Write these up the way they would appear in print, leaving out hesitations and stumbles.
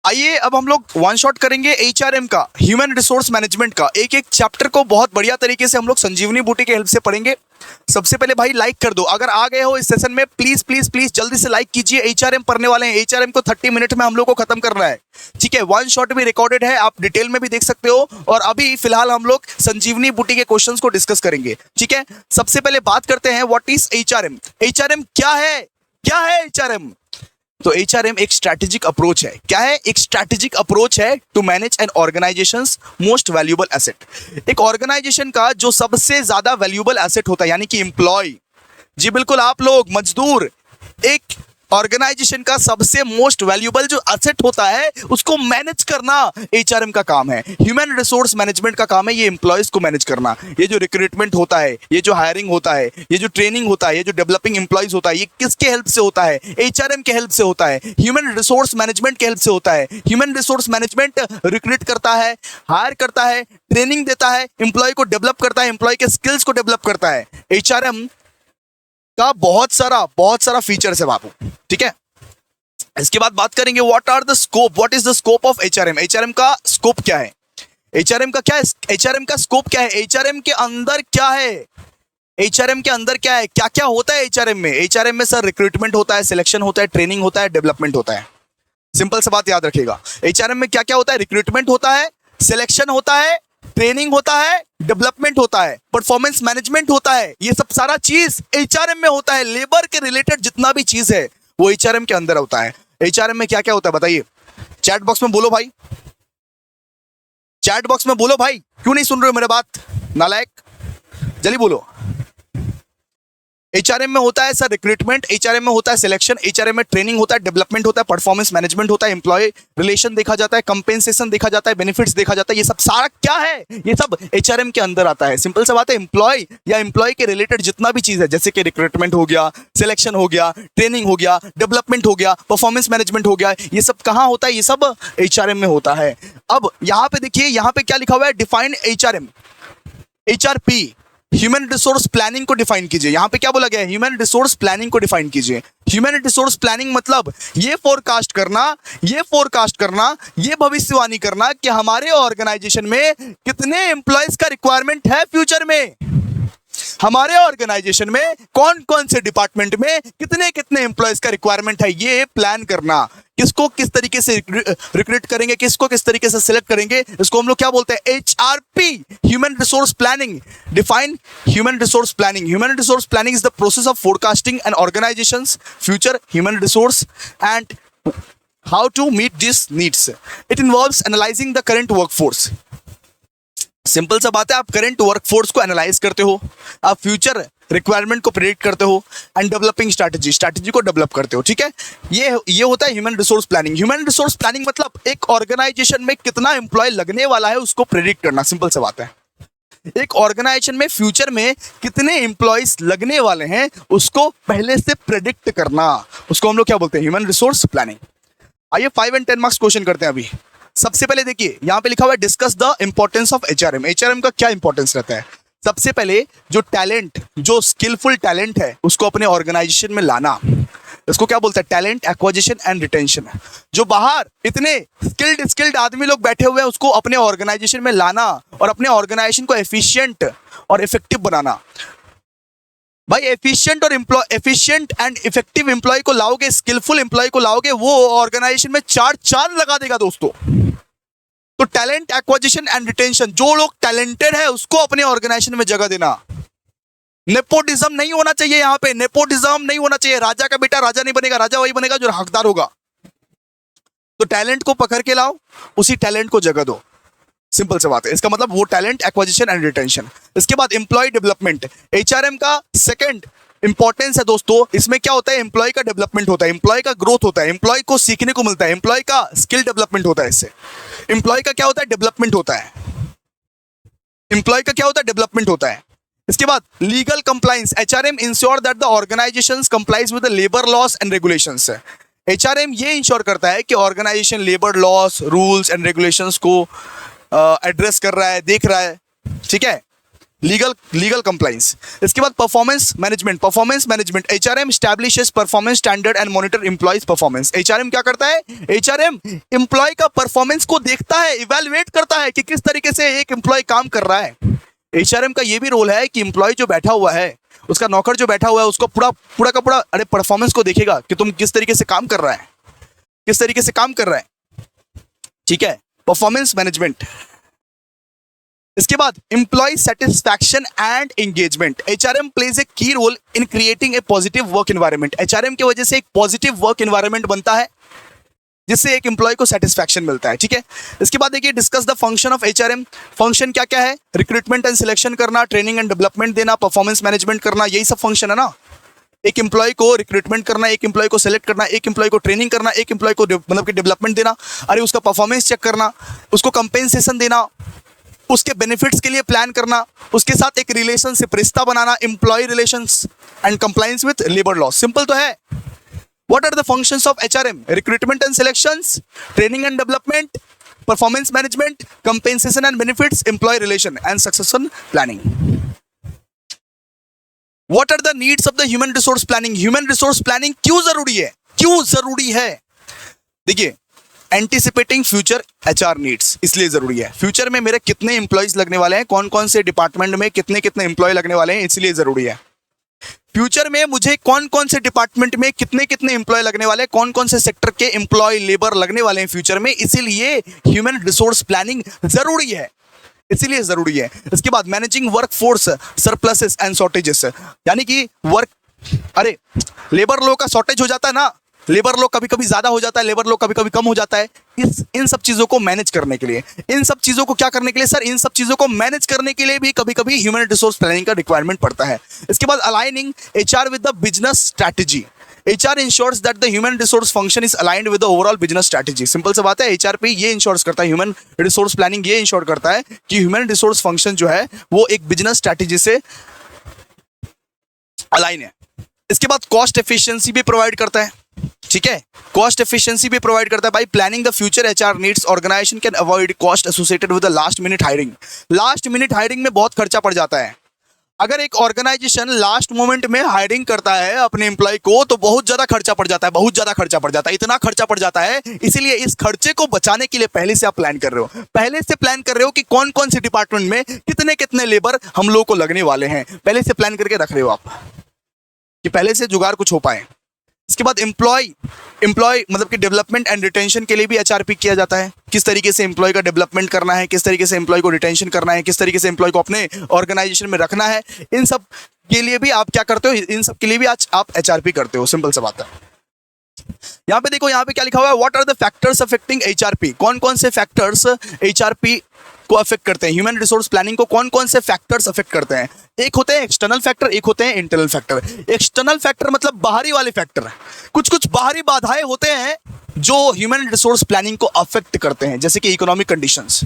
आइए अब हम लोग वन शॉट करेंगे एचआरएम का, ह्यूमन रिसोर्स मैनेजमेंट का। एक एक चैप्टर को बहुत बढ़िया तरीके से हम लोग संजीवनी बूटी के हेल्प से पढ़ेंगे। सबसे पहले भाई लाइक कर दो, अगर आ गए हो इस सेशन में प्लीज प्लीज प्लीज जल्दी से लाइक कीजिए। एचआरएम पढ़ने वाले हैं, एचआरएम को 30 मिनट में हम लोग को खत्म करना है, ठीक है। वन शॉट भी रिकॉर्डेड है, आप डिटेल में भी देख सकते हो। और अभी फिलहाल हम लोग संजीवनी बूटी के क्वेश्चंस को डिस्कस करेंगे, ठीक है। सबसे पहले बात करते हैं व्हाट इज एचआरएम। एचआरएम क्या है, क्या है एचआरएम? तो एचआरएम एक स्ट्रैटेजिक अप्रोच है। क्या है? एक स्ट्रैटेजिक अप्रोच है to manage an organisation's most valuable asset. एक ऑर्गेनाइजेशन का जो सबसे ज्यादा वैल्यूएबल एसेट होता है, यानी कि एम्प्लॉय, जी बिल्कुल आप लोग मजदूर, एक ऑर्गेनाइजेशन का सबसे मोस्ट वैल्यूएबल जो एसेट होता है उसको मैनेज करना एचआरएम का काम है। ह्यूमन रिसोर्स मैनेजमेंट का काम है ये एम्प्लॉयज को मैनेज करना। ये जो रिक्रूटमेंट होता है, ये जो हायरिंग होता है, ये जो ट्रेनिंग होता है, ये जो डेवलपिंग एम्प्लॉयज होता है, ये किसके हेल्प से होता है? एचआरएम के हेल्प से होता है, ह्यूमन रिसोर्स मैनेजमेंट के हेल्प से होता है। ह्यूमन रिसोर्स मैनेजमेंट रिक्रूट करता है, हायर करता है, ट्रेनिंग देता है, एम्प्लॉय को डेवलप करता है, एम्प्लॉय के स्किल्स को डेवलप करता है। एचआरएम का बहुत सारा फीचर्स है बाबू, ठीक है। इसके बाद बात करेंगे what are the scope, what is the scope of HRM. HRM का स्कोप क्या है? एचआरएम का क्या है? एचआरएम का स्कोप क्या है? एचआरएम के अंदर क्या है? एचआरएम के अंदर क्या है, क्या क्या होता है एचआरएम में? एचआरएम में सर रिक्रूटमेंट होता है, सिलेक्शन होता है, ट्रेनिंग होता है, डेवलपमेंट होता है। सिंपल सा बात याद रखिएगा, एचआरएम में क्या क्या होता है? रिक्रूटमेंट होता है, सिलेक्शन होता है, ट्रेनिंग होता है, डेवलपमेंट होता है, परफॉर्मेंस मैनेजमेंट होता है। ये सब सारा चीज एचआरएम में होता है। लेबर के रिलेटेड जितना भी चीज है वो एचआरएम के अंदर होता है। एचआरएम में क्या क्या होता है बताइए? चैट बॉक्स में बोलो भाई, चैट बॉक्स में बोलो भाई, क्यों नहीं सुन रहे हो मेरे बात नालायक? जल्दी बोलो। एचआरएम में होता है सर रिक्रूटमेंट, एचआरएम में होता है सिलेक्शन, एचआरएम में ट्रेनिंग होता है, डेवलपमेंट होता है, परफॉर्मेंस मैनेजमेंट होता है, एम्प्लॉय रिलेशन देखा जाता है, कंपेंसेशन देखा जाता है, बेनिफिट्स देखा जाता है। ये सब सारा क्या है? ये सब एचआरएम के अंदर आता है। सिंपल सा बात है, एम्प्लॉय या एम्प्लॉय के रिलेटेड जितना भी चीज है, जैसे कि रिक्रूटमेंट हो गया, सिलेक्शन हो गया, ट्रेनिंग हो गया, डेवलपमेंट हो गया, परफॉर्मेंस मैनेजमेंट हो गया, ये सब कहाँ होता है? ये सब एचआरएम में होता है। अब यहाँ पे देखिए, यहाँ पे क्या लिखा हुआ है? Define HRM, HRP, human resource planning को डिफाइन कीजिए। यहां पे क्या बोला गया है? ह्यूमन रिसोर्स प्लानिंग को डिफाइन कीजिए। ह्यूमन रिसोर्स प्लानिंग मतलब ये फोरकास्ट करना, ये भविष्यवाणी करना कि हमारे ऑर्गेनाइजेशन में कितने एम्प्लॉयज का रिक्वायरमेंट है फ्यूचर में, हमारे ऑर्गेनाइजेशन में कौन कौन से डिपार्टमेंट में कितने कितने एम्प्लॉयज का रिक्वायरमेंट है, ये प्लान करना। किसको किस तरीके से रिक्रूट करेंगे, किसको किस तरीके से सिलेक्ट करेंगे, इसको हम लोग क्या बोलते हैं? HRP, human resource planning. Define human resource planning. Human resource planning is the process of forecasting an organisation's future human resource and how to meet this needs. It involves analysing the current workforce. Simple सा बात है, आप current workforce को analyse करते हो, आप future requirement को predict करते हो एंड डेवलपिंग स्ट्रैटेजी को डेवलप करते हो, ठीक है। ये होता है human resource planning. Human resource planning मतलब एक ऑर्गेनाइजेशन में कितना एम्प्लॉय लगने वाला है उसको प्रेडिक्ट करना। सिंपल सा बात है, एक ऑर्गेनाइजेशन में फ्यूचर में कितने एम्प्लॉयज लगने वाले हैं उसको पहले से प्रेडिक्ट करना, उसको हम लोग क्या बोलते हैं? Human resource planning. आइए 5 and 10 मार्क्स क्वेश्चन करते हैं अभी। सबसे पहले देखिए, यहां पे लिखा हुआ है discuss the importance of HRM. HRM का क्या इंपॉर्टेंस रहता है? सबसे पहले जो टैलेंट, जो स्किलफुल टैलेंट है उसको अपने ऑर्गेनाइजेशन में लाना, इसको क्या बोलते हैं? Talent acquisition and retention. जो बाहर इतने स्किल्ड आदमी लोग बैठे हुए हैं उसको अपने ऑर्गेनाइजेशन में लाना और अपने ऑर्गेनाइजेशन को एफिशिएंट और इफेक्टिव बनाना। भाई एफिशिएंट एंड इफेक्टिव एम्प्लॉय को लाओगे, स्किलफुल एम्प्लॉय को लाओगे, वो ऑर्गेनाइजेशन में चार चांद लगा देगा दोस्तों। तो टैलेंट एक्विजिशन एंड रिटेंशन, जो लोग टैलेंटेड है उसको अपने ऑर्गेनाइजेशन में जगह देना। नेपोटिज्म नहीं होना चाहिए, यहां पे नेपोटिज्म नहीं होना चाहिए। राजा का बेटा राजा नहीं बनेगा, राजा वही बनेगा जो हकदार होगा। तो टैलेंट को पकड़ के लाओ, उसी टैलेंट को जगह दो। सिंपल सी बात है, इसका मतलब वो टैलेंट एक्विजिशन एंड रिटेंशन। इसके बाद एम्प्लॉय डेवलपमेंट, एचआरएम का सेकंड इंपॉर्टेंस है दोस्तों। इसमें क्या होता है? एम्प्लॉय का डेवलपमेंट होता है, एम्प्लॉय का ग्रोथ होता है, एम्प्लॉय को सीखने को मिलता है, एम्प्लॉय का स्किल डेवलपमेंट होता है। इससे एम्प्लॉय का क्या होता है? डेवलपमेंट होता है। एम्प्लॉय का क्या होता है? डेवलपमेंट होता है। इसके बाद legal compliance, HRM ensure that the organisation's complies with the labour laws and regulations. HRM ये इंश्योर करता है कि organisation labour laws, rules and regulations को एड्रेस कर रहा है, देख रहा है, ठीक है। Legal compliance. इसके बाद performance management HRM establishes performance standard and monitor employees performance. HRM क्या करता है? एचआरएम एम्प्लॉय का परफॉर्मेंस को देखता है, इवैल्यूएट करता है कि किस तरीके से एक एम्प्लॉय काम कर रहा है। एचआरएम का ये भी रोल है कि एम्प्लॉय जो बैठा हुआ है, उसका नौकर जो बैठा हुआ है, उसको पूरा का पूरा परफॉर्मेंस को देखेगा कि तुम किस तरीके से काम कर रहा है, किस तरीके से काम कर रहा है। ठीक है, परफॉर्मेंस मैनेजमेंट। इसके बाद employee satisfaction and engagement. HRM plays a key role in creating a positive work environment. HRM की वजह से एक पॉजिटिव वर्क एनवायरनमेंट बनता है जिससे एक एम्प्लॉय को सेटिस्फैक्शन मिलता है। ठीक है, इसके बाद देखिए discuss the function of HRM. Function क्या क्या है? रिक्रूटमेंट एंड सिलेक्शन करना, ट्रेनिंग एंड डेवलपमेंट देना, परफॉर्मेंस मैनेजमेंट करना, यही सब फंक्शन है ना। एक एम्प्लॉय को रिक्रूटमेंट करना, एक एम्प्लॉय को सिलेक्ट करना, एक एम्प्लॉय को ट्रेनिंग करना, एक एम्प्लॉय को मतलब कि डेवलपमेंट देना, अरे उसका परफॉर्मेंस चेक करना, उसको कंपेंसेशन देना, उसके बेनिफिट्स के लिए प्लान करना, उसके साथ एक रिलेशनशिप रिश्ता बनाना, employee relations and compliance with labour law. Simple तो है। What are the functions of HRM? Recruitment and selections, training and development, performance management, compensation and benefits, employee relation and succession planning. What are the needs of the human resource planning? Human resource planning क्यों जरूरी है? क्यों जरूरी है? देखिए, anticipating future HR needs इसलिए जरूरी है। फ्यूचर में मेरे कितने एम्प्लॉयज लगने वाले हैं, कौन कौन से डिपार्टमेंट में कितने कितने एम्प्लॉय लगने वाले हैं, इसलिए जरूरी है। फ्यूचर में मुझे कौन कौन से डिपार्टमेंट में कितने कितने एम्प्लॉय लगने वाले हैं, कौन कौन से सेक्टर के एम्प्लॉय लेबर लगने वाले हैं फ्यूचर में, इसीलिए ह्यूमन रिसोर्स प्लानिंग जरूरी है, इसीलिए जरूरी है। इसके बाद managing work force surpluses and shortages, यानी कि लेबर लोग का शॉर्टेज हो जाता है ना, लेबर लोग कभी कभी ज्यादा हो जाता है, लेबर लोग कभी कभी कम हो जाता है। इन सब चीजों को मैनेज करने के लिए, इन सब चीजों को क्या करने के लिए सर, इन सब चीजों को मैनेज करने के लिए भी कभी कभी ह्यूमन रिसोर्स प्लानिंग का रिक्वायरमेंट पड़ता है। इसके बाद aligning HR with the business strategy. HR ensures that the human resource function is aligned with the overall business strategy. Simple सा बात है, HR पे ये इंश्योर्स करता है, ह्यूमन रिसोर्स प्लानिंग ये इंश्योर करता है कि ह्यूमन रिसोर्स फंक्शन जो है वो एक बिजनेस स्ट्रैटेजी से अलाइन है। इसके बाद कॉस्ट एफिशिएंसी भी प्रोवाइड करता है। ठीक है, कॉस्ट एफिशिएंसी भी प्रोवाइड करता है। By planning the future HR needs, organisation can avoid cost associated with the last minute hiring. Last minute hiring में बहुत खर्चा पड़ जाता है। अगर एक ऑर्गेनाइजेशन लास्ट मोमेंट में हायरिंग करता है अपने एम्प्लॉय को तो बहुत ज्यादा खर्चा पड़ जाता है, बहुत ज्यादा खर्चा पड़ जाता है, इतना खर्चा पड़ जाता है। इसीलिए इस खर्चे को बचाने के लिए पहले से आप प्लान कर रहे हो, पहले से प्लान कर रहे हो कि कौन कौन से डिपार्टमेंट में कितने कितने लेबर हम लोग को लगने वाले हैं, पहले से प्लान करके रख रहे हो आप कि पहले से जुगाड़ कुछ हो पाए। इसके बाद एम्प्लॉय मतलब कि डेवलपमेंट एंड रिटेंशन के लिए भी HRP किया जाता है। किस तरीके से एम्प्लॉय का डेवलपमेंट करना है, किस तरीके से एम्प्लॉय को रिटेंशन करना है, किस तरीके से एम्प्लॉय को अपने ऑर्गेनाइजेशन में रखना है, इन सब के लिए भी आप क्या करते हो, इन सब के लिए भी आज आप HRP करते हो। सिंपल सा बात है। यहाँ पे देखो, यहाँ पे क्या लिखा हुआ है, what are the factors affecting HRP। कौन कौन से फैक्टर्स HRP को अफेक्ट करते हैं, ह्यूमन रिसोर्स प्लानिंग को कौन कौन से फैक्टर्स अफेक्ट करते हैं। एक होते हैं एक्सटर्नल फैक्टर, एक होते हैं इंटरनल फैक्टर। एक्सटर्नल फैक्टर मतलब बाहरी वाले फैक्टर, कुछ कुछ बाहरी बाधाएं होते हैं जो ह्यूमन रिसोर्स प्लानिंग को अफेक्ट करते हैं, जैसे कि इकोनॉमिक कंडीशंस।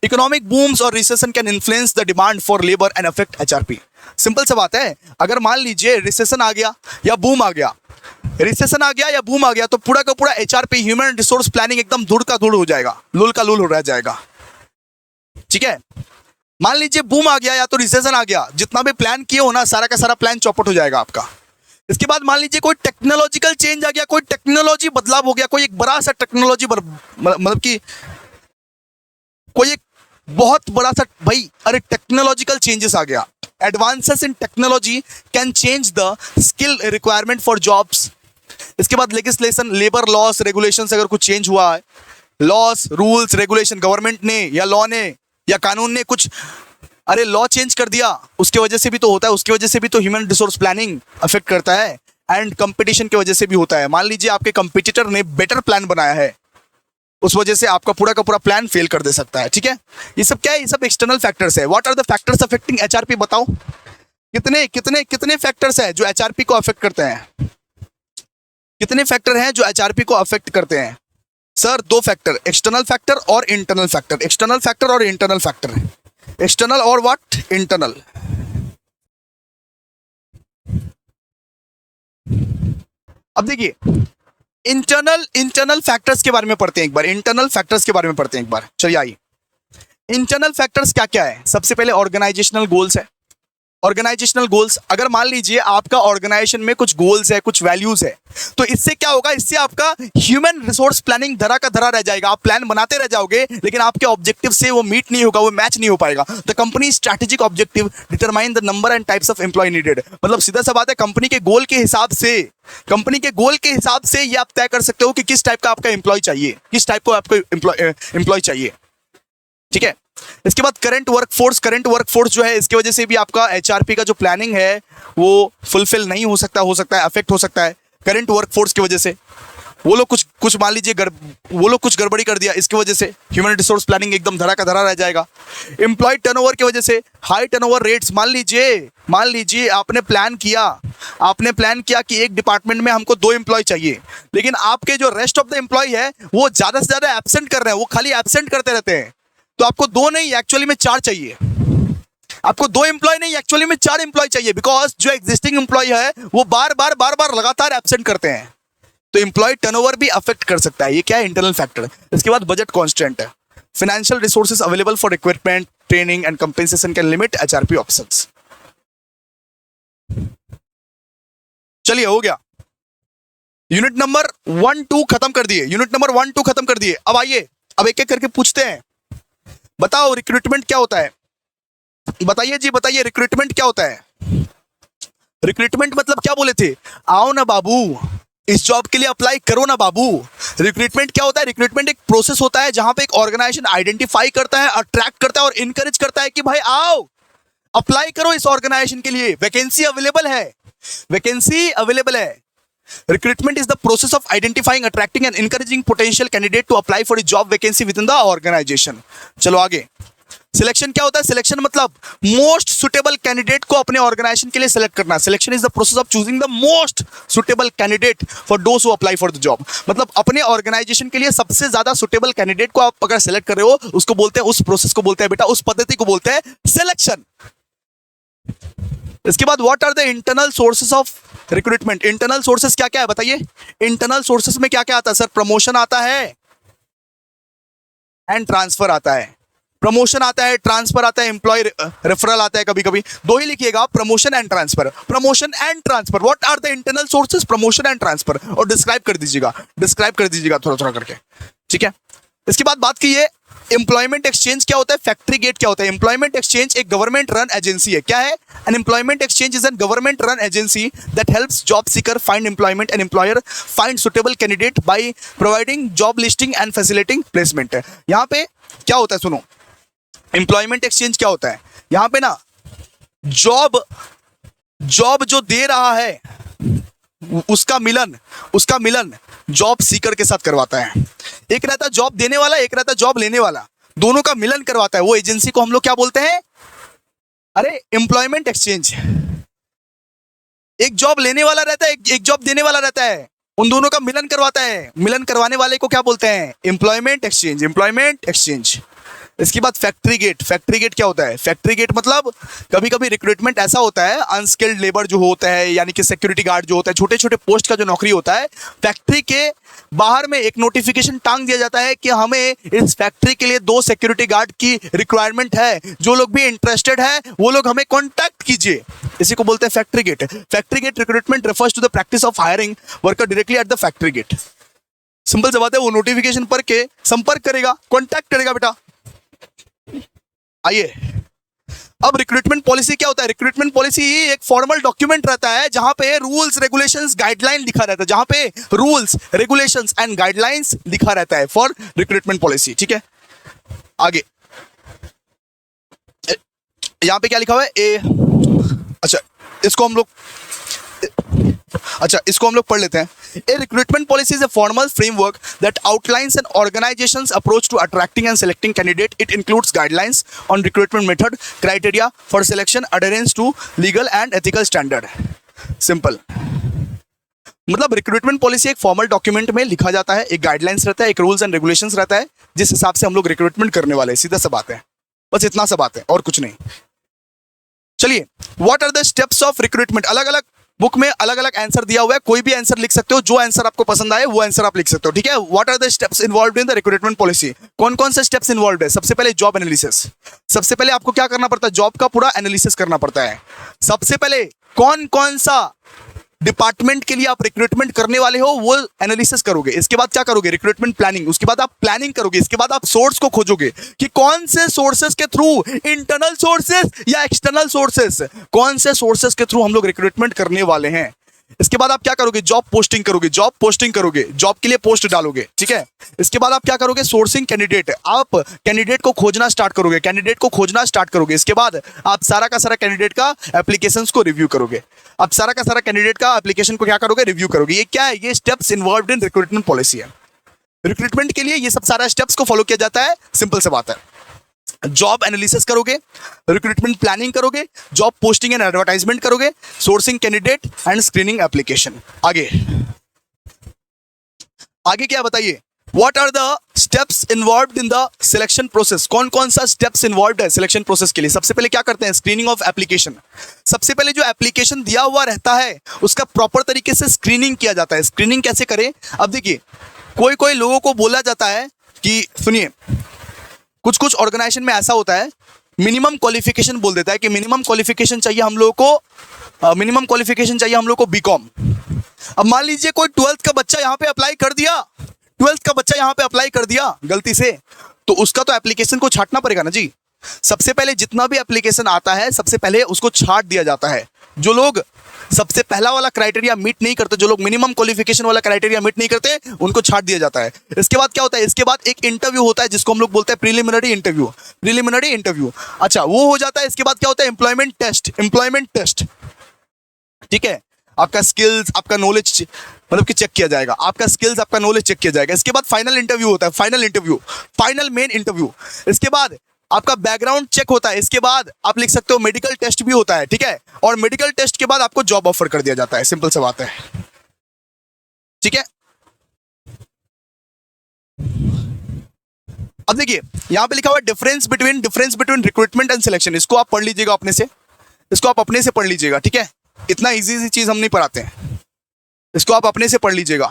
इकोनॉमिक बूम्स और recession can influence the demand for labour and affect HRP। Simple सा बात है, अगर मान लीजिए रिसेशन आ गया या बूम आ गया, रिसेशन आ गया या बूम आ गया तो पूरा का पूरा HRP ह्यूमन रिसोर्स प्लानिंग एकदम धूल का धूल हो जाएगा, लूल का लूल हो रह जाएगा। ठीक है, मान लीजिए बूम आ गया या तो रिसेशन आ गया, जितना भी प्लान किए हो ना सारा का सारा प्लान चौपट हो जाएगा आपका। इसके बाद मान लीजिए कोई टेक्नोलॉजिकल चेंज आ गया, कोई टेक्नोलॉजी बदलाव हो गया, कोई एक बड़ा सा टेक्नोलॉजी मतलब कि कोई एक बहुत बड़ा सा टेक्नोलॉजिकल चेंजेस आ गया। Advances in technology can change the skill requirement for jobs. इसके बाद लेजिस्लेशन, लेबर लॉस रेगुलेशंस अगर कुछ चेंज हुआ है, लॉस रूल्स रेगुलेशन, गवर्नमेंट ने या लॉ ने या कानून ने कुछ लॉ चेंज कर दिया, उसके वजह से भी तो होता है, उसकी वजह से भी तो ह्यूमन रिसोर्स प्लानिंग अफेक्ट करता है। एंड कंपटीशन की वजह से भी होता है। मान लीजिए आपके कंपटीटर ने बेटर प्लान बनाया है, उस वजह से आपका पूरा का पूरा प्लान फेल कर दे सकता है। ठीक है, ये सब क्या है, ये सब एक्सटर्नल फैक्टर्स है। What are the factors affecting HRP, बताओ कितने कितने कितने फैक्टर्स हैं जो HRP को अफेक्ट करते हैं, कितने फैक्टर हैं जो HRP को अफेक्ट करते हैं। सर दो फैक्टर, एक्सटर्नल फैक्टर और इंटरनल फैक्टर। एक्सटर्नल फैक्टर और इंटरनल फैक्टर, एक्सटर्नल और व्हाट, इंटरनल। अब देखिए इंटरनल फैक्टर्स के बारे में पढ़ते हैं एक बार, इंटरनल फैक्टर्स के बारे में पढ़ते हैं एक बार। चलिए आइए, इंटरनल फैक्टर्स क्या क्या है? सबसे पहले ऑर्गेनाइजेशनल गोल्स है। ऑर्गेनाइजेशनल गोल्स, अगर मान लीजिए आपका ऑर्गेनाइजेशन में कुछ गोल्स है, कुछ वैल्यूज है, तो इससे क्या होगा? इससे आपका ह्यूमन रिसोर्स प्लानिंग धरा का धरा रह जाएगा। आप प्लान बनाते रह जाओगे लेकिन आपके ऑब्जेक्टिव से वो मीट नहीं होगा, वो मैच नहीं हो पाएगा। The company strategic objective determine the number and types of employee needed. मतलब सीधा सा बात है, कंपनी के गोल के हिसाब से, कंपनी के गोल के हिसाब से ये आप तय कर सकते हो कि किस टाइप का आपका एम्प्लॉय चाहिए, किस टाइप को आपको एम्प्लॉय चाहिए। ठीक है, इसके बाद करंट वर्कफोर्स जो है, इसकी वजह से भी आपका एचआरपी का जो प्लानिंग है वो फुलफिल नहीं हो सकता है, अफेक्ट हो सकता है करंट वर्कफोर्स की वजह से। वो लोग कुछ मान लीजिए वो लोग कुछ गड़बड़ी कर दिया, इसकी वजह से ह्यूमन रिसोर्स प्लानिंग एकदम धरा का धरा रह जाएगा। एम्प्लॉय टर्नओवर की वजह से हाई टर्नओवर रेट्स, मान लीजिए आपने प्लान किया कि एक डिपार्टमेंट में हमको 2 एम्प्लॉय चाहिए, लेकिन आपके जो रेस्ट ऑफ द एम्प्लॉय है वो ज्यादा से ज्यादा एब्सेंट कर रहे हैं, वो खाली एब्सेंट करते रहते हैं। तो आपको 2 नहीं, एक्चुअली में 4 चाहिए। आपको 2 एम्प्लॉय नहीं, एक्चुअली में 4 एम्प्लॉय चाहिए, बिकॉज जो एग्जिस्टिंग एम्प्लॉय है वो बार बार लगातार एब्सेंट करते हैं। तो एम्प्लॉय टर्नओवर भी अफेक्ट कर सकता है। ये क्या है? Internal factor. इसके बाद बजट कांस्टेंट है। Financial resources available for equipment, training and compensation can limit HRP options. चलिए, हो गया। यूनिट नंबर 1 2 खत्म कर दिए। अब आइए, अब एक एक करके पूछते हैं। बताओ रिक्रूटमेंट क्या होता है? बताइए जी, बताइए रिक्रूटमेंट क्या होता है? रिक्रूटमेंट मतलब क्या बोले थे? आओ ना बाबू, इस जॉब के लिए अप्लाई करो ना बाबू। रिक्रूटमेंट क्या होता है? रिक्रूटमेंट एक प्रोसेस होता है जहां पे एक ऑर्गेनाइजेशन आइडेंटिफाई करता है, अट्रैक्ट करता है और इनकरेज करता है कि भाई आओ अप्लाई करो इस ऑर्गेनाइजेशन के लिए, वैकेंसी अवेलेबल है। Recruitment is the process of identifying, attracting and encouraging potential candidate to apply for a job vacancy within the organization. चलो आगे। सिलेक्शन क्या होता है? सिलेक्शन मतलब मोस्ट सुटेबल कैंडिडेट को अपने ऑर्गेनाइजेशन के लिए सिलेक्ट करना। Selection is the process of choosing the most suitable candidate for those who apply for the job. मतलब अपने ऑर्गेनाइजेशन के लिए सबसे ज्यादा सुटेबल कैंडिडेट को आप अगर सेलेक्ट कर रहे हो, उसको बोलते हैं, उस प्रोसेस को बोलते हैं बेटा, उस पद्धति को बोलते हैं सिलेक्शन। इसके बाद what are the internal sources of recruitment? Internal sources क्या क्या है बताइए? इंटरनल सोर्सेस में क्या क्या आता है सर? प्रमोशन आता है एंड ट्रांसफर आता है। प्रमोशन आता है, ट्रांसफर आता है, एम्प्लॉय रेफरल आता है। कभी कभी 2 ही लिखिएगा, promotion and transfer. What are the internal sources? Promotion and transfer. और डिस्क्राइब कर दीजिएगा थोड़ा थोड़ा करके। ठीक है, इसके बाद बात कीजिए एम्प्लॉयमेंट एक्सचेंज क्या होता है, फैक्ट्री गेट क्या होता है। एम्प्लॉयमेंट एक्सचेंज एक गवर्नमेंट रन एजेंसी है। क्या है? An employment exchange is an government run agency that helps job seeker find employment and employer find suitable candidate by providing job listing and facilitating placement. यहाँ पे क्या होता है सुनो, एम्प्लॉयमेंट एक्सचेंज क्या होता है? यहाँ पे ना जॉब जो दे रहा है उसका मिलन जॉब सीकर के साथ करवाता है। एक रहता जॉब देने वाला, एक रहता जॉब लेने वाला, दोनों का मिलन करवाता है। वो एजेंसी को हम लोग क्या बोलते हैं? अरे एम्प्लॉयमेंट एक्सचेंज। एक जॉब लेने वाला रहता है, एक जॉब देने वाला रहता है, उन दोनों का मिलन करवाता है। मिलन करवाने वाले को क्या बोलते हैं? Employment exchange. इसके बाद फैक्ट्री गेट क्या होता है? फैक्ट्री गेट मतलब कभी कभी रिक्रूटमेंट ऐसा होता है, अनस्किल्ड लेबर जो होता है, यानी कि सिक्योरिटी गार्ड जो होता है, छोटे छोटे पोस्ट का जो नौकरी होता है, फैक्ट्री के बाहर में एक नोटिफिकेशन टांग दिया जाता है कि हमें इस फैक्ट्री के लिए 2 सिक्योरिटी गार्ड की रिक्वायरमेंट है, जो लोग भी इंटरेस्टेड है वो लोग हमें कॉन्टैक्ट कीजिए। इसी को बोलते हैं factory gate. Factory gate recruitment refers to the practice of hiring worker directly at the factory gate. Simple सी बात है, वो नोटिफिकेशन पढ़ के संपर्क करेगा, कॉन्टैक्ट करेगा बेटा। आइए, अब रिक्रूटमेंट पॉलिसी क्या होता है? रिक्रूटमेंट पॉलिसी एक फॉर्मल डॉक्यूमेंट रहता है जहां पे रूल्स रेगुलेशंस गाइडलाइन लिखा रहता है, जहां पे रूल्स रेगुलेशंस एंड गाइडलाइंस लिखा रहता है फॉर रिक्रूटमेंट पॉलिसी। ठीक है, आगे यहां पे क्या लिखा हुआ है? इसको हम लोग पढ़ लेते हैं। A recruitment policy is a formal framework that outlines an organization's approach to attracting and selecting candidate. It includes guidelines on recruitment method, criteria for selection, adherence to legal and ethical standard. Simple. मतलब recruitment policy एक formal document में लिखा जाता है, एक guidelines रहता है, एक रूल्स एंड रेगुलेशंस रहता है, जिस हिसाब से हम लोग रिक्रूटमेंट करने वाले हैं। सीधा सा बात है, बस इतना सा बात है और कुछ नहीं। चलिए, what are the steps of recruitment? अलग अलग बुक में अलग अलग आंसर दिया हुआ है, कोई भी आंसर लिख सकते हो, जो आंसर आपको पसंद आए वो आंसर आप लिख सकते हो, ठीक है। What are the steps involved in the recruitment policy? कौन कौन से स्टेप्स इन्वॉल्वड है? सबसे पहले जॉब एनालिसिस। सबसे पहले आपको क्या करना पड़ता है? जॉब का पूरा एनालिसिस करना पड़ता है। सबसे पहले कौन कौन सा डिपार्टमेंट के लिए आप रिक्रूटमेंट करने वाले हो वो एनालिसिस करोगे। इसके बाद क्या करोगे? Recruitment planning. उसके बाद आप प्लानिंग करोगे। इसके बाद आप सोर्स को खोजोगे कि कौन से सोर्सेस के थ्रू, इंटरनल सोर्सेस या एक्सटर्नल सोर्सेस, कौन से सोर्सेस के थ्रू हम लोग रिक्रूटमेंट करने वाले हैं। इसके बाद आप क्या करोगे? जॉब पोस्टिंग करोगे। जॉब पोस्टिंग करोगे, जॉब के लिए पोस्ट डालोगे, ठीक है। इसके बाद आप क्या करोगे? Sourcing candidate. आप कैंडिडेट को खोजना स्टार्ट करोगे, कैंडिडेट को खोजना स्टार्ट करोगे। इसके बाद आप सारा का सारा कैंडिडेट का एप्लीकेशंस को रिव्यू करोगे। आप सारा का सारा कैंडिडेट का एप्लीकेशन को क्या करोगे? रिव्यू करोगे। ये क्या है? ये स्टेप्स इन्वॉल्वड इन रिक्रूटमेंट पॉलिसी है। रिक्रूटमेंट के लिए ये सब सारा स्टेप्स को फॉलो किया जाता है। सिंपल सी बात है। जॉब एनालिसिस करोगे, रिक्रूटमेंट प्लानिंग करोगे, जॉब पोस्टिंग एंड एडवर्टाइजमेंट करोगे, sourcing candidate and screening application. आगे आगे क्या बताइए? What are the steps involved in the selection process? कौन कौन सा स्टेप्स इन्वॉल्वड है सिलेक्शन प्रोसेस के लिए? सबसे पहले क्या करते हैं? Screening of application. सबसे पहले जो एप्लीकेशन दिया हुआ रहता है उसका प्रॉपर तरीके से स्क्रीनिंग किया जाता है। स्क्रीनिंग कैसे करें? अब देखिए, कोई कोई लोगों को बोला जाता है कि सुनिए, कुछ कुछ ऑर्गेनाइजेशन में ऐसा होता है, मिनिमम क्वालिफिकेशन बोल देता है कि मिनिमम क्वालिफिकेशन चाहिए हम लोगों को, मिनिमम क्वालिफिकेशन चाहिए हम लोग को बीकॉम। अब मान लीजिए कोई 12th का बच्चा यहाँ पे अप्लाई कर दिया, 12th का बच्चा यहाँ पे अप्लाई कर दिया गलती से, तो उसका तो एप्लीकेशन को छांटना पड़ेगा ना जी। सबसे पहले जितना भी एप्लीकेशन आता है सबसे पहले उसको छांट दिया जाता है। जो लोग सबसे पहला वाला क्राइटेरिया मीट नहीं करते, जो लोग मिनिमम क्वालिफिकेशन वाला क्राइटेरिया मीट नहीं करते, उनको छांट दिया जाता है। इसके बाद क्या होता है? इसके बाद एक इंटरव्यू होता है जिसको हम लोग बोलते हैं प्रीलिमिनरी इंटरव्यू। प्रीलिमिनरी इंटरव्यू, अच्छा, वो हो जाता है। इसके बाद क्या होता है? Employment test. एम्प्लॉयमेंट टेस्ट, ठीक है। आपका स्किल्स, आपका नॉलेज मतलब कि चेक किया जाएगा। आपका स्किल्स, आपका नॉलेज चेक किया जाएगा। इसके बाद फाइनल इंटरव्यू होता है, final interview, final main interview. इसके बाद आपका बैकग्राउंड चेक होता है। इसके बाद आप लिख सकते हो मेडिकल टेस्ट भी होता है, ठीक है। और मेडिकल टेस्ट के बाद आपको जॉब ऑफर कर दिया जाता है। सिंपल सी बात है, ठीक है। अब देखिए यहां पे लिखा हुआ है difference between recruitment and selection. इसको आप पढ़ लीजिएगा अपने से, इसको आप अपने से पढ़ लीजिएगा, ठीक है। इतना इजी सी चीज हम नहीं पढ़ाते हैं, इसको आप अपने से पढ़ लीजिएगा।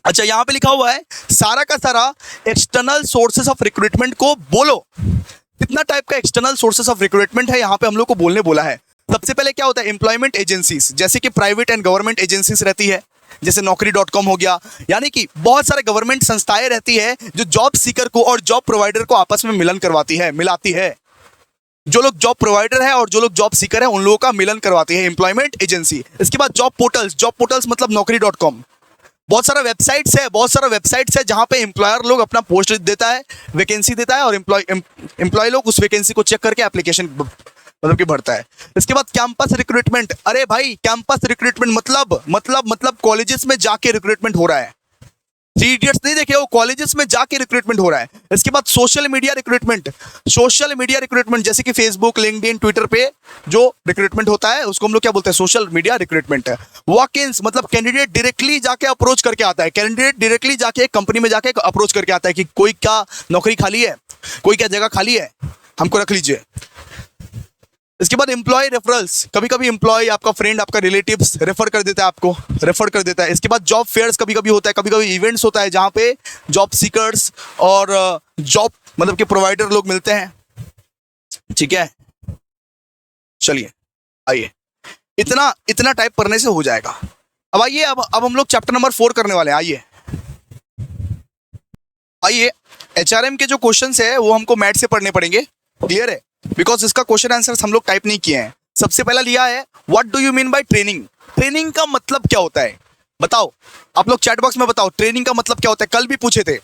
अच्छा, यहां पे लिखा हुआ है सारा का सारा एक्सटर्नल सोर्सेस ऑफ रिक्रूटमेंट को बोलो। कितना टाइप का एक्सटर्नल सोर्सेस ऑफ रिक्रूटमेंट है यहां पे हम लोग को बोलने बोला है। सबसे पहले क्या होता है? एम्प्लॉयमेंट एजेंसीज, जैसे कि प्राइवेट एंड गवर्नमेंट एजेंसीज रहती है, जैसे Naukri.com हो गया, यानी कि बहुत सारे गवर्नमेंट संस्थाएं रहती है जो जॉब सीकर को और जॉब प्रोवाइडर को आपस में मिलन करवाती है, मिलाती है। जो लोग जॉब प्रोवाइडर है और जो लोग जॉब सीकर है उन लोगों का मिलन करवाती है एम्प्लॉयमेंट एजेंसी। इसके बाद जॉब पोर्टल्स, जॉब पोर्टल्स मतलब Naukri.com। बहुत सारा वेबसाइट्स है जहां पे एम्प्लॉयर लोग अपना पोस्ट देता है, वैकेंसी देता है, और एम्प्लॉय लोग उस वैकेंसी को चेक करके एप्लीकेशन मतलब कि भरता है। इसके बाद कैंपस रिक्रूटमेंट। अरे भाई, कैंपस रिक्रूटमेंट मतलब कॉलेजेस में जाके रिक्रूटमेंट हो रहा है। 3 इडियट्स नहीं देखे हो? कॉलेजेस में जाके रिक्रूटमेंट हो रहा है। इसके बाद सोशल मीडिया रिक्रूटमेंट, जैसे कि फेसबुक, लिंक्डइन, ट्विटर पे जो रिक्रूटमेंट होता है उसको हम लोग क्या बोलते हैं? सोशल मीडिया रिक्रूटमेंट है। वॉक-इन्स मतलब कैंडिडेट डायरेक्टली जाके अप्रोच करके आता है, कैंडिडेट डायरेक्टली जाके एक कंपनी में जाके अप्रोच करके आता है कि कोई क्या नौकरी खाली है, कोई क्या जगह खाली है, हमको रख लीजिए। इसके बाद एम्प्लॉय रेफरल्स, कभी कभी एम्प्लॉय, आपका फ्रेंड, आपका रिलेटिव्स रेफर कर देता है, आपको रेफर कर देता है। इसके बाद जॉब फेयर्स कभी कभी होता है, कभी कभी इवेंट्स होता है जहाँ पे जॉब सीकर्स और जॉब मतलब कि प्रोवाइडर लोग मिलते हैं, ठीक है। चलिए आइए, इतना टाइप करने से हो जाएगा। अब आइए, अब हम लोग चैप्टर नंबर 4 करने वाले हैं। आइए HRM के जो क्वेश्चंस है वो हमको मैथ से पढ़ने पड़ेंगे, क्लियर है, बिकॉज इसका क्वेश्चन आंसर हम लोग टाइप नहीं किए हैं। सबसे पहला लिया है what do you mean by training. Training का मतलब क्या होता है बताओ, आप लोग चैट बॉक्स में बताओ ट्रेनिंग का मतलब क्या होता है। कल भी पूछे थे,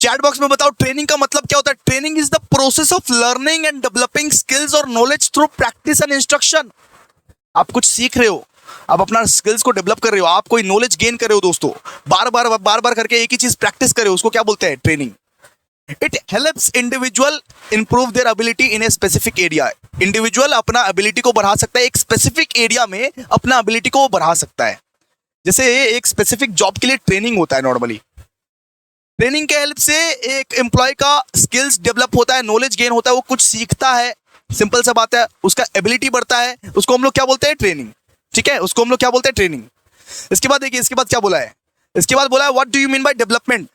चैट बॉक्स में बताओ ट्रेनिंग का मतलब क्या होता है। Training is the process of learning and developing skills और knowledge through practice and instruction. आप कुछ सीख रहे हो, आप अपना स्किल्स को डेवलप कर रहे हो, आप कोई नॉलेज गेन कर रहे हो दोस्तों, बार बार करके एक ही चीज प्रैक्टिस कर रहे हो, उसको क्या बोलते हैं? Training. It helps individual improve their ability in a specific area. Individual अपना एबिलिटी को बढ़ा सकता है, एक स्पेसिफिक एरिया में अपना एबिलिटी को बढ़ा सकता है। जैसे एक स्पेसिफिक जॉब के लिए ट्रेनिंग होता है नॉर्मली, ट्रेनिंग के हेल्प से एक एम्प्लॉय का स्किल्स डेवलप होता है, नॉलेज गेन होता है, वो कुछ सीखता है, सिंपल सा बात है, उसका एबिलिटी बढ़ता है, उसको हम लोग क्या बोलते हैं, ट्रेनिंग। ठीक है, उसको हम लोग क्या बोलते हैं, ट्रेनिंग। इसके बाद देखिए, इसके बाद क्या बोला है, इसके बाद बोला है what do you mean by development.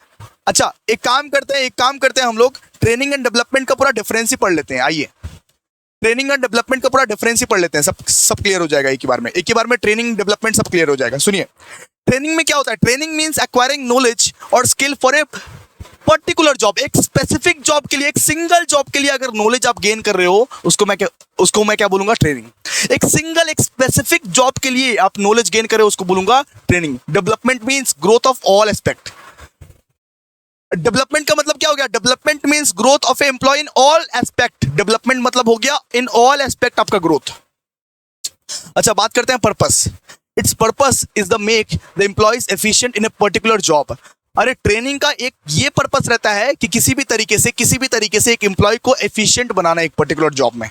अच्छा, एक काम करते हैं हम लोग ट्रेनिंग एंड डेवलपमेंट का पूरा डिफरेंस ही पढ़ लेते हैं। आइए, ट्रेनिंग एंड डेवलपमेंट का पूरा डिफरेंस ही पढ़ लेते हैं, सब क्लियर हो जाएगा एक ही बार में ट्रेनिंग डेवलपमेंट सब क्लियर हो जाएगा। सुनिए, ट्रेनिंग में क्या होता है, ट्रेनिंग मींस एक्वायरिंग नॉलेज और skill for a particular job. एक स्पेसिफिक जॉब के लिए, एक सिंगल जॉब के लिए अगर नॉलेज आप गेन कर रहे हो, उसको मैं क्या बोलूंगा, ट्रेनिंग। एक स्पेसिफिक जॉब के लिए आप नॉलेज गेन कर रहे हो, उसको बोलूंगा training. Development means growth of all aspect. Development का मतलब क्या हो गया, development means growth of a employee in all aspect. Development मतलब हो गया इन ऑल एस्पेक्ट आपका ग्रोथ। अच्छा, बात करते हैं purpose. It's purpose is the make the employees efficient in a particular job. अरे, ट्रेनिंग का एक ये पर्पस रहता है कि किसी भी तरीके से एक एम्प्लॉय को एफिशिएंट बनाना है एक पर्टिकुलर जॉब में।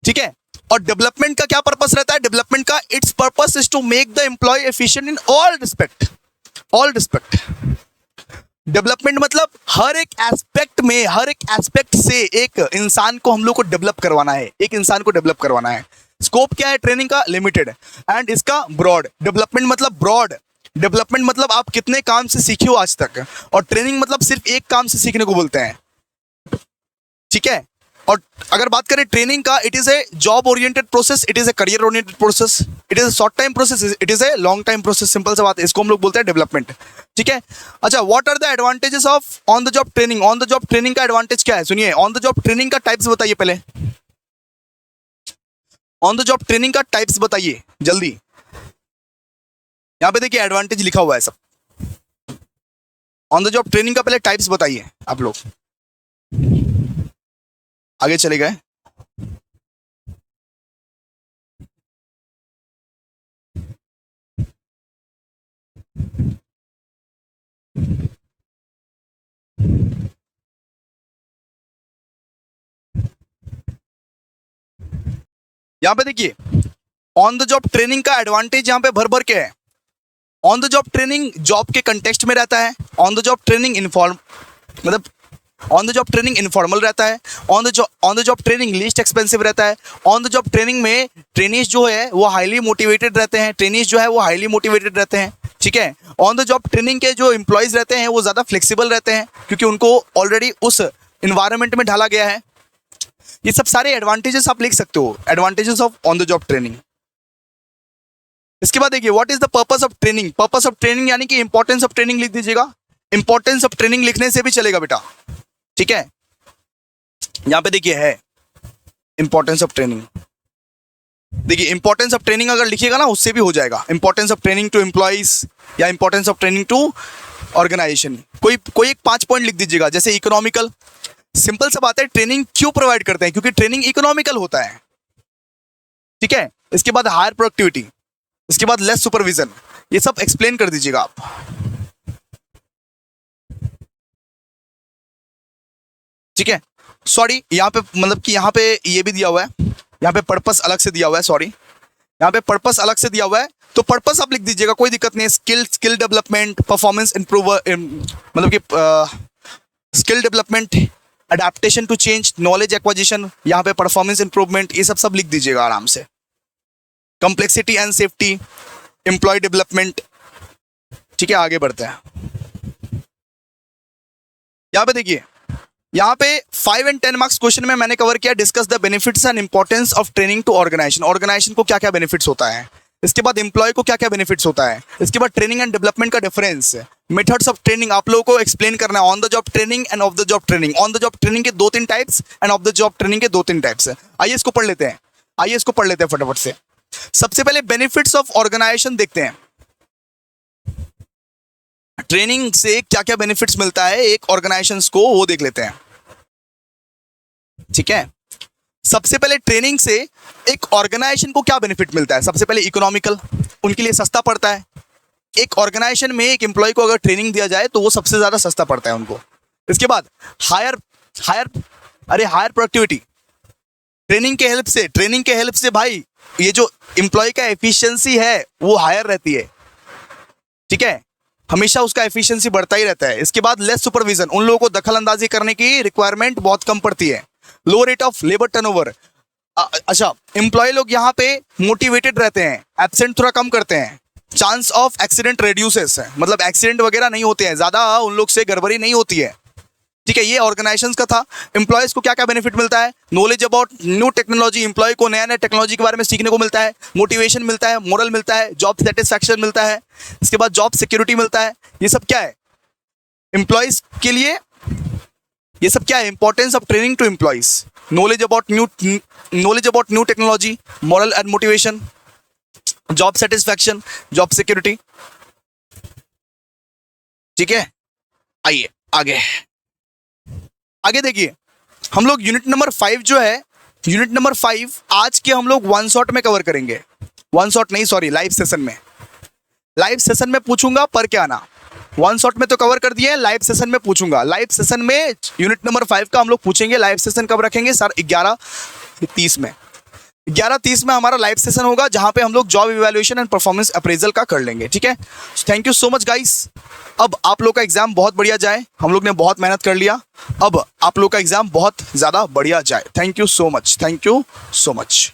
ठीक है, और डेवलपमेंट का क्या पर्पस रहता है, डेवलपमेंट का it's purpose is to make the employee efficient in all respect. Development मतलब हर एक एस्पेक्ट से एक इंसान को हम लोग को डेवलप करवाना है, स्कोप क्या है ट्रेनिंग का, लिमिटेड, एंड इसका ब्रॉड। डेवलपमेंट मतलब आप कितने काम से सीखे हो आज तक, और ट्रेनिंग मतलब सिर्फ एक काम से सीखने को बोलते हैं। ठीक है, और अगर बात करें ट्रेनिंग का, it is a job oriented process, it is a career oriented process, it is a short time process, it is a long time process. Simple सा बात है, इसको हम लोग बोलते हैं डेवलपमेंट। ठीक है, अच्छा, what are the advantages of on the job training. On the job training का एडवांटेज क्या है, सुनिए। ऑन द जॉब ट्रेनिंग का टाइप्स बताइए पहले, ऑन द जॉब ट्रेनिंग का टाइप्स बताइए जल्दी। यहां पे देखिए एडवांटेज लिखा हुआ है सब। ऑन द जॉब ट्रेनिंग का पहले टाइप्स बताइए आप लोग, आगे चले गए। यहां पे देखिए, ऑन द जॉब ट्रेनिंग का एडवांटेज यहां पे भर भर के है। On the job training job के कंटेक्स्ट में रहता है। On the job training on the job training informal रहता है। On the job training least expensive रहता है। ऑन द जॉब ट्रेनिंग में ट्रेनीज जो है वो हाईली मोटिवेटेड रहते हैं। ठीक है, ऑन द जॉब ट्रेनिंग के जो एम्प्लॉयज रहते हैं वो ज़्यादा फ्लेक्सिबल रहते हैं, क्योंकि उनको ऑलरेडी उस इन्वायरमेंट में ढाला गया है। ये सब सारे एडवांटेजेस आप लिख सकते हो, advantages of on the job training. इसके बाद देखिए, what is the purpose of training. Purpose of training यानी कि इंपॉर्टेंस ऑफ ट्रेनिंग लिख दीजिएगा। इंपॉर्टेंस ऑफ ट्रेनिंग लिखने से भी चलेगा बेटा। ठीक है, यहां पे देखिए है इंपॉर्टेंस ऑफ ट्रेनिंग। देखिए, इंपॉर्टेंस ऑफ ट्रेनिंग अगर लिखिएगा ना, उससे भी हो जाएगा। Importance of training to employees या importance of training to organisation. कोई एक 5 पॉइंट लिख दीजिएगा, जैसे इकोनॉमिकल। सिंपल सा बात है, ट्रेनिंग क्यों प्रोवाइड करते हैं, क्योंकि ट्रेनिंग इकोनॉमिकल होता है। ठीक है, इसके बाद हायर प्रोडक्टिविटी, इसके बाद लेस सुपरविजन, ये सब एक्सप्लेन कर दीजिएगा आप। ठीक है, सॉरी, यहाँ पे मतलब कि यहाँ पे ये भी दिया हुआ है, यहाँ पे पर्पस अलग से दिया हुआ है। सॉरी, यहाँ पे पर्पस अलग से दिया हुआ है, तो पर्पस आप लिख दीजिएगा, कोई दिक्कत नहीं है। स्किल डेवलपमेंट, परफॉर्मेंस इंप्रूवर, मतलब कि skill development, adaptation to change, knowledge acquisition, यहाँ पे परफॉर्मेंस इंप्रूवमेंट, ये सब लिख दीजिएगा आराम से। Complexity and safety, employee development. ठीक है, आगे बढ़ते हैं। यहाँ पे देखिए, यहाँ पे 5 और 10 मार्क्स क्वेश्चन में मैंने कवर किया, discuss the benefits and importance of training to organisation. Organisation को क्या क्या बेनिफिट्स होता है, इसके बाद एम्प्लॉय को क्या क्या बेनिफिट्स होता है, इसके बाद ट्रेनिंग एंड डेवलपमेंट का डिफरेंस, मेथड्स ऑफ ट्रेनिंग आप लोगों को एक्सप्लेन करना है। On the job training end of the job training. On the job training के 2-3 types end of the job training के 2-3 टाइप्स। आइए इसको पढ़ लेते हैं, फटाफट से। सबसे पहले बेनिफिट्स ऑफ ऑर्गेनाइजेशन देखते हैं। ट्रेनिंग से क्या क्या बेनिफिट्स मिलता है एक ऑर्गेनाइजेशन को, वो देख लेते हैं। ठीक है, सबसे पहले ट्रेनिंग से एक ऑर्गेनाइजेशन को क्या बेनिफिट मिलता है। सबसे पहले इकोनॉमिकल, उनके लिए सस्ता पड़ता है। एक ऑर्गेनाइजेशन में एक एम्प्लॉय को अगर ट्रेनिंग दिया जाए तो वो सबसे ज्यादा सस्ता पड़ता है उनको। इसके बाद हायर प्रोडक्टिविटी। ट्रेनिंग के हेल्प से भाई ये जो एम्प्लॉय का एफिशिएंसी है वो हायर रहती है। ठीक है, हमेशा उसका एफिशिएंसी बढ़ता ही रहता है। इसके बाद लेस सुपरविजन, उन लोगों को दखल अंदाजी करने की रिक्वायरमेंट बहुत कम पड़ती है। लो रेट ऑफ लेबर टर्नओवर। अच्छा, एम्प्लॉय लोग यहाँ पे मोटिवेटेड रहते हैं, एब्सेंट थोड़ा कम करते हैं, चांस ऑफ एक्सीडेंट रिड्यूसेस है, मतलब एक्सीडेंट वगैरह नहीं होते हैं, ज्यादा उन लोग से गड़बड़ी नहीं होती है। ठीक है, ये ऑर्गेनाइजेशंस का था। एम्प्लॉयज को क्या क्या बेनिफिट मिलता है? Knowledge about new technology, employee को नया नया टेक्नोलॉजी के बारे में सीखने को मिलता है, मोटिवेशन मिलता है, मोरल मिलता है, जॉब सेटिस्फैक्शन मिलता है, इसके बाद जॉब सिक्योरिटी मिलता है। ये सब क्या है एम्प्लॉयज के लिए? ये सब क्या है? Importance of training to employees, knowledge about new technology, morale and motivation, job satisfaction, job security. ठीक है, आइए आगे आगे देखिए, हम लोग यूनिट नंबर 5 जो है, यूनिट नंबर 5 आज के हम लोग वन शॉट में कवर करेंगे। वन शॉट नहीं, सॉरी, लाइव सेशन में। लाइव सेशन में पूछूंगा पर क्या आना, वन शॉट में तो कवर कर दिए, लाइव सेशन में पूछूंगा। लाइव सेशन में यूनिट नंबर 5 का हम लोग पूछेंगे। लाइव सेशन कब रखेंगे सर? 11:30 में। 11:30 में हमारा लाइव सेशन होगा, जहां पे हम लोग job evaluation and performance appraisal का कर लेंगे। ठीक है, thank you so much guys. अब आप लोग का एग्जाम बहुत बढ़िया जाए, हम लोग ने बहुत मेहनत कर लिया, अब आप लोग का एग्जाम बहुत ज़्यादा बढ़िया जाए। Thank you so much, thank you so much.